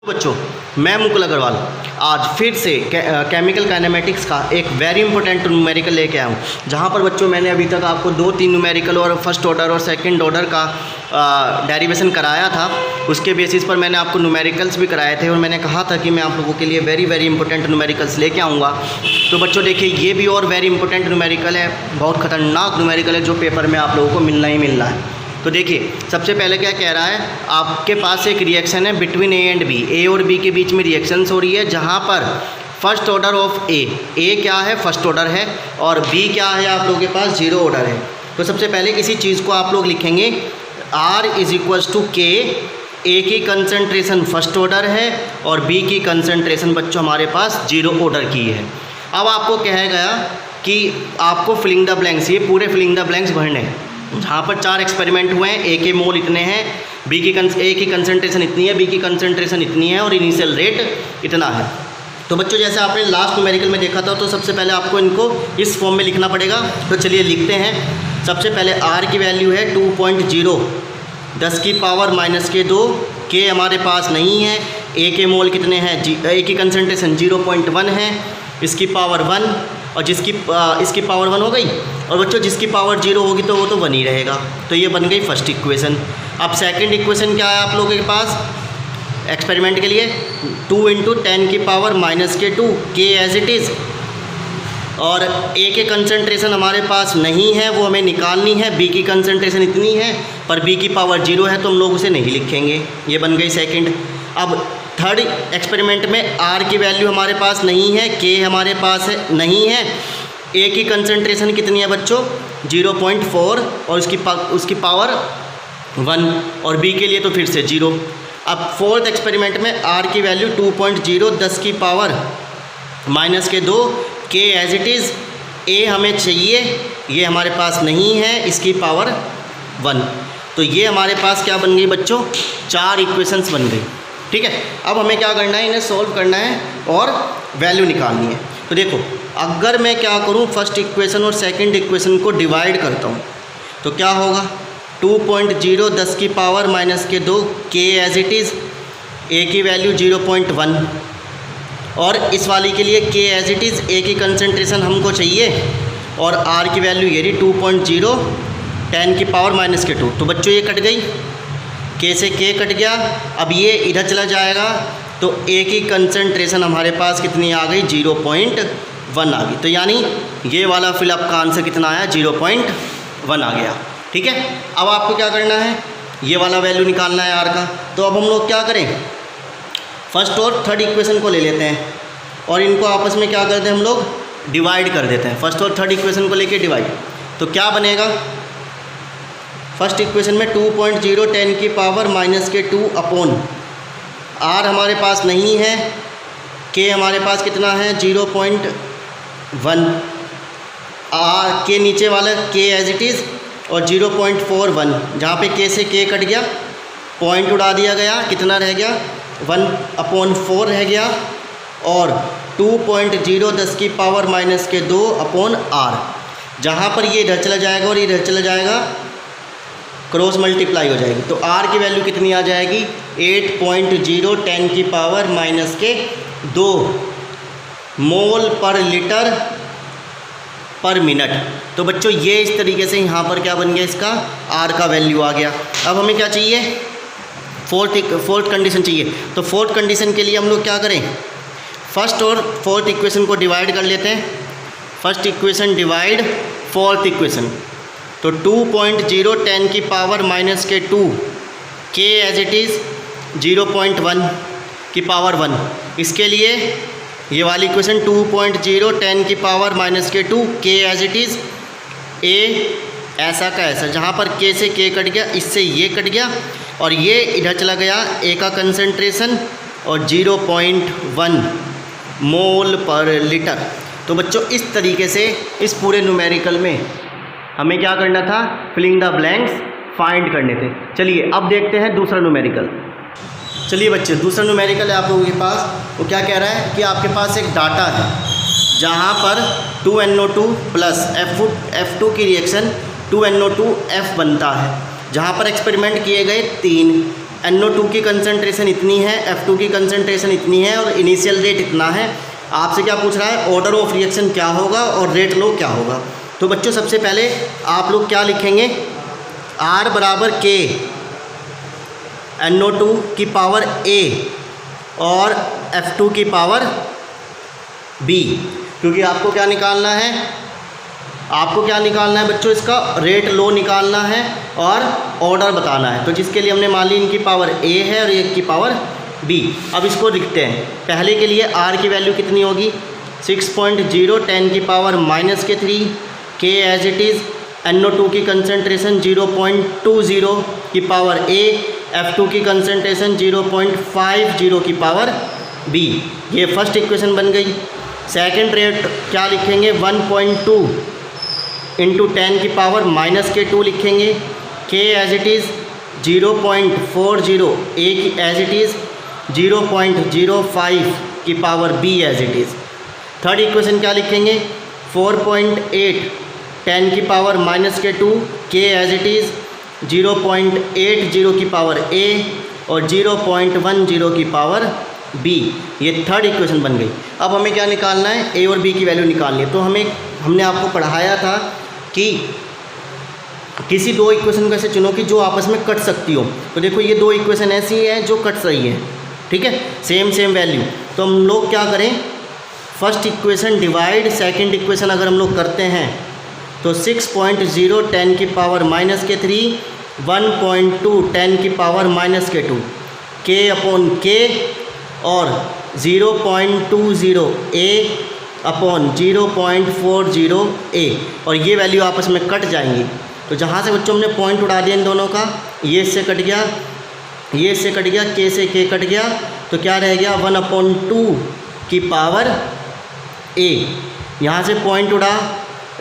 बच्चों, मैं मुकुल अग्रवाल आज फिर से केमिकल काइनेमेटिक्स का एक वेरी इंपॉर्टेंट न्यूमेरिकल लेके आया हूँ। जहाँ पर बच्चों मैंने अभी तक आपको 2-3 न्यूमेरिकल और फर्स्ट ऑर्डर और सेकंड ऑर्डर का डेरिवेशन कराया था। उसके बेसिस पर मैंने आपको न्यूमेरिकल्स भी कराए थे और मैंने कहा था कि मैं आप लोगों के लिए वेरी इंपॉर्टेंट न्यूमेरिकल्स लेके आऊँगा। तो बच्चों देखिए, ये भी और वेरी इंपॉर्टेंट न्यूमेरिकल है, बहुत ख़तरनाक न्यूमेरिकल है जो पेपर में आप लोगों को मिलना ही मिलना है। तो देखिए, सबसे पहले क्या कह रहा है, आपके पास एक रिएक्शन है बिटवीन ए एंड बी, ए और बी के बीच में रिएक्शंस हो रही है, जहाँ पर फर्स्ट ऑर्डर ऑफ ए क्या है, फर्स्ट ऑर्डर है, और बी क्या है, आप लोगों के पास जीरो ऑर्डर है। तो सबसे पहले किसी चीज़ को आप लोग लिखेंगे R इज इक्वल्स टू के, ए की कंसनट्रेशन फर्स्ट ऑर्डर है और बी की कंसनट्रेशन बच्चों हमारे पास जीरो ऑर्डर की है। अब आपको कहा गया कि आपको फिलिंग द ब्लैंक्स, ये पूरे फिलिंग द ब्लैंक्स भरने हैं। जहाँ पर 4 एक्सपेरिमेंट हुए हैं, ए के मोल इतने हैं, ए की कंसनट्रेशन इतनी है, बी की कंसनट्रेशन इतनी है और इनिशियल रेट इतना है। तो बच्चों जैसे आपने लास्ट न्यूमेरिकल में देखा था, तो सबसे पहले आपको इनको इस फॉर्म में लिखना पड़ेगा। तो चलिए लिखते हैं। सबसे पहले R की वैल्यू है 2.0, 10 की पावर -2, के हमारे पास नहीं है, ए के मोल कितने हैं, ए की कंसनट्रेशन 0.1 है, इसकी पावर 1 और इसकी पावर 1 हो गई। और बच्चों जिसकी पावर 0 होगी तो वो तो 1 ही रहेगा। तो ये बन गई फर्स्ट इक्वेशन। अब सेकंड इक्वेशन क्या है आप लोगों के पास एक्सपेरिमेंट के लिए, 2 × 10 की पावर -2, के एज इट इज़, और ए के कंसनट्रेशन हमारे पास नहीं है, वो हमें निकालनी है। बी की कंसनट्रेशन इतनी है पर बी की पावर 0 है, तो हम लोग उसे नहीं लिखेंगे। ये बन गई सेकंड। अब थर्ड एक्सपेरिमेंट में R की वैल्यू हमारे पास नहीं है, के हमारे पास नहीं है, ए की कंसनट्रेशन कितनी है बच्चों 0.4 और उसकी पावर 1, और बी के लिए तो फिर से 0। अब फोर्थ एक्सपेरिमेंट में R की वैल्यू 2.0, 10 की पावर -2, के एज इट इज़, ए हमें चाहिए, ये हमारे पास नहीं है, इसकी पावर 1। तो ये हमारे पास क्या बन गई बच्चों, 4 इक्वेशंस बन गई। ठीक है, अब हमें क्या करना है, इन्हें सॉल्व करना है और वैल्यू निकालनी है। तो देखो, अगर मैं क्या करूं, फर्स्ट इक्वेशन और सेकंड इक्वेशन को डिवाइड करता हूं, तो क्या होगा, 2.0, 10 की पावर -2, के एज इट इज़, ए की वैल्यू 0.1, और इस वाली के लिए के एज इट इज़, ए की कंसनट्रेशन हमको चाहिए, और आर की वैल्यू ये रही 2.0, 10 की पावर -2। तो बच्चों ये कट गई, के से के कट गया। अब ये इधर चला जाएगा, तो ए की कंसनट्रेशन हमारे पास कितनी आ गई, 0.1 आ गई। तो यानी ये वाला फिलअप का आंसर कितना आया, 0.1 आ गया। ठीक है, अब आपको क्या करना है, ये वाला वैल्यू निकालना है R का। तो अब हम लोग क्या करें, फर्स्ट और थर्ड इक्वेशन को ले लेते हैं और इनको आपस में क्या करते हैं, हम लोग डिवाइड कर देते हैं। फर्स्ट और थर्ड इक्वेशन को लेके डिवाइड, तो क्या बनेगा, फर्स्ट इक्वेशन में 2.0, 10 की पावर -2 अपॉन R हमारे पास नहीं है, के हमारे पास कितना है 0.1, R के नीचे वाला के एज इट इज़, और 0.41, जहाँ पे के से के कट गया, पॉइंट उड़ा दिया गया, कितना रह गया 1/4 रह गया, और 2.0, 10 की पावर -2 अपॉन R, जहाँ पर ये इधर चला जाएगा और इधर चला जाएगा, क्रॉस मल्टीप्लाई हो जाएगी। तो R की वैल्यू कितनी आ जाएगी, 8.0, 10 की पावर -2 मोल पर लीटर पर मिनट। तो बच्चों ये इस तरीके से यहाँ पर क्या बन गया, इसका R का वैल्यू आ गया। अब हमें क्या चाहिए, फोर्थ कंडीशन चाहिए। तो फोर्थ कंडीशन के लिए हम लोग क्या करें, फर्स्ट और फोर्थ इक्वेशन को डिवाइड कर लेते हैं। First equation divide fourth equation, तो 2.0, 10 की पावर -2, के एज इट इज़ 0.1 की पावर 1। इसके लिए ये वाली इक्वेशन 2.0, 10 की पावर -2, के एज इट इज़, ए ऐसा का ऐसा, जहाँ पर के से के कट गया, इससे ये कट गया, और ये इधर चला गया, ए का कंसनट्रेशन और 0.1 मोल पर लीटर। तो बच्चों इस तरीके से इस पूरे न्यूमेरिकल में हमें क्या करना था, फिलिंग द ब्लैंक्स फाइंड करने थे। चलिए अब देखते हैं दूसरा न्यूमेरिकल। चलिए बच्चे, दूसरा न्यूमेरिकल है आप लोगों के पास। वो क्या कह रहा है कि आपके पास एक डाटा है जहाँ पर 2NO2 प्लस F2 की रिएक्शन 2NO2F बनता है, जहाँ पर एक्सपेरिमेंट किए गए 3, NO2 की कंसंट्रेशन इतनी है, F2 की कंसंट्रेशन इतनी है और इनिशियल रेट इतना है। आपसे क्या पूछ रहा है, ऑर्डर ऑफ रिएक्शन क्या होगा और रेट लो क्या होगा। तो बच्चों सबसे पहले आप लोग क्या लिखेंगे, R बराबर K NO2 की पावर A और F2 की पावर B, क्योंकि आपको क्या निकालना है, आपको क्या निकालना है बच्चों, इसका रेट लो निकालना है और ऑर्डर बताना है। तो जिसके लिए हमने मान ली इनकी पावर A है और एक की पावर B। अब इसको लिखते हैं। पहले के लिए R की वैल्यू कितनी होगी, 6.0 10 की power -3 K as it is, NO2 की कंसंट्रेशन 0.20 की पावर A, F2 की कंसंट्रेशन 0.50 की पावर B। ये फर्स्ट इक्वेशन बन गई। सेकंड रेट क्या लिखेंगे, 1.2 इंटू 10 की पावर -2 लिखेंगे, K as it is 0.40, A की एज इट इज़ 0.05 की power B as it is. Third equation क्या लिखेंगे, 4.8 10 की power -2, K as it is 0.80 की पावर A और 0.10 की पावर B। ये थर्ड इक्वेशन बन गई। अब हमें क्या निकालना है, A और B की वैल्यू निकालनी है। तो हमने आपको पढ़ाया था कि किसी दो इक्वेशन को ऐसे चुनो कि जो आपस में कट सकती हो। तो देखो ये दो इक्वेशन ऐसी हैं जो कट रही है, ठीक है, सेम वैल्यू। तो हम लोग क्या करें, first equation divide second equation अगर हम लोग करते हैं तो 6.0 10 की पावर -3, 1.2 10 की पावर -2, K अपॉन K और 0.20 A अपॉन 0.40 A, और ये वैल्यू आपस में कट जाएंगी। तो जहाँ से बच्चों हमने पॉइंट उड़ा दिया इन दोनों का, ये इससे कट गया, ये इससे कट गया, K से K कट गया, तो क्या रह गया 1/2 की पावर A। यहाँ से पॉइंट उड़ा,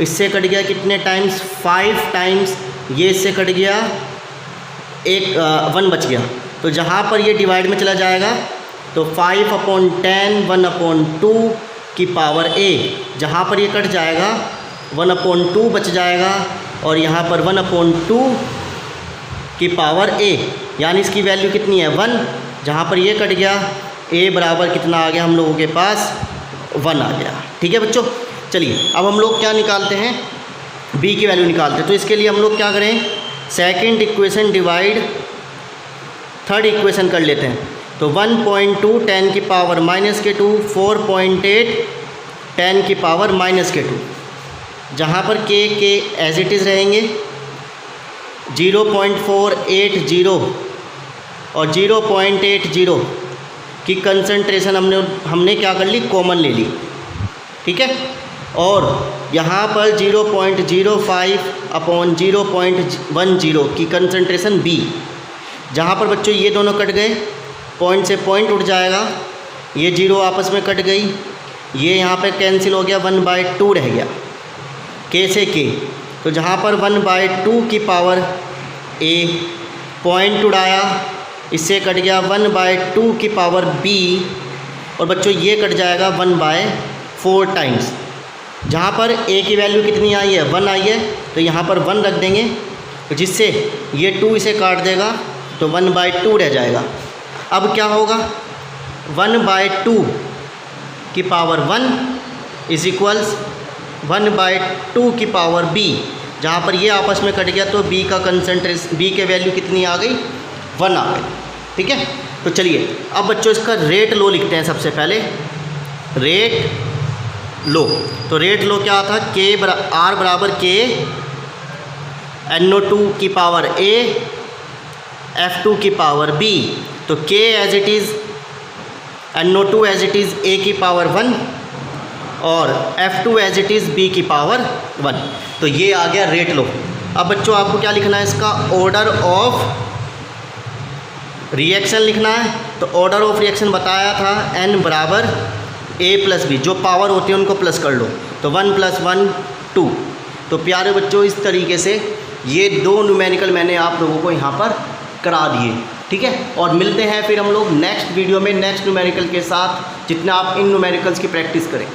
इससे कट गया कितने टाइम्स, 5 टाइम्स, ये इससे कट गया, एक 1 बच गया। तो जहाँ पर ये डिवाइड में चला जाएगा तो 5/10 1/2 की पावर A, जहाँ पर ये कट जाएगा 1/2 बच जाएगा और यहाँ पर 1/2 की पावर A, यानी इसकी वैल्यू कितनी है 1। जहाँ पर ये कट गया A बराबर कितना आ गया हम लोगों के पास, 1 आ गया। ठीक है बच्चों, चलिए अब हम लोग क्या निकालते हैं, B की वैल्यू निकालते हैं। तो इसके लिए हम लोग क्या करें, second equation divide third equation कर लेते हैं। तो 1.2 10 की पावर -2, 4.8 10 की पावर -2, जहाँ पर K एज इट इज़ रहेंगे 0.480 और 0.80 की कंसंट्रेशन हमने क्या कर ली, कॉमन ले ली, ठीक है। और यहाँ पर 0.05 अपॉन 0.10 की कंसंट्रेशन B, जहाँ पर बच्चों ये दोनों कट गए, पॉइंट से पॉइंट उठ जाएगा, ये 0 आपस में कट गई, ये यहाँ पे कैंसिल हो गया, 1/2 रह गया, K से K। तो जहाँ पर 1/2 की पावर A, पॉइंट उड़ाया, इससे कट गया 1/2 की पावर B, और बच्चों ये कट जाएगा 1/4 टाइम्स। जहाँ पर A की वैल्यू कितनी आई है, 1 आई है, तो यहाँ पर 1 रख देंगे, तो जिससे ये 2 इसे काट देगा तो 1/2 रह जाएगा। अब क्या होगा, 1/2 की पावर 1 इज इक्वल्स 1/2 की पावर B, जहाँ पर ये आपस में कट गया तो B का कंसंट्रेशन, B के वैल्यू कितनी आ गई, 1 आ गई। ठीक है, तो चलिए अब बच्चों इसका रेट लो लिखते हैं। सबसे पहले रेट लो, तो रेट लो क्या था, R बराबर K NO2 की पावर A F2 की पावर B। तो K as it is NO2 as it is A की पावर 1 और F2 as it is B की पावर 1। तो ये आ गया रेट लो। अब बच्चों आपको क्या लिखना है, इसका ऑर्डर ऑफ रिएक्शन लिखना है। तो ऑर्डर ऑफ रिएक्शन बताया था N बराबर A प्लस B, जो पावर होती है उनको प्लस कर लो, तो 1 + 1 2। तो प्यारे बच्चों इस तरीके से ये 2 न्यूमेरिकल मैंने आप लोगों को यहाँ पर करा दिए। ठीक है, और मिलते हैं फिर हम लोग नेक्स्ट वीडियो में नेक्स्ट न्यूमेरिकल के साथ, जितना आप इन न्यूमेरिकल्स की प्रैक्टिस करें।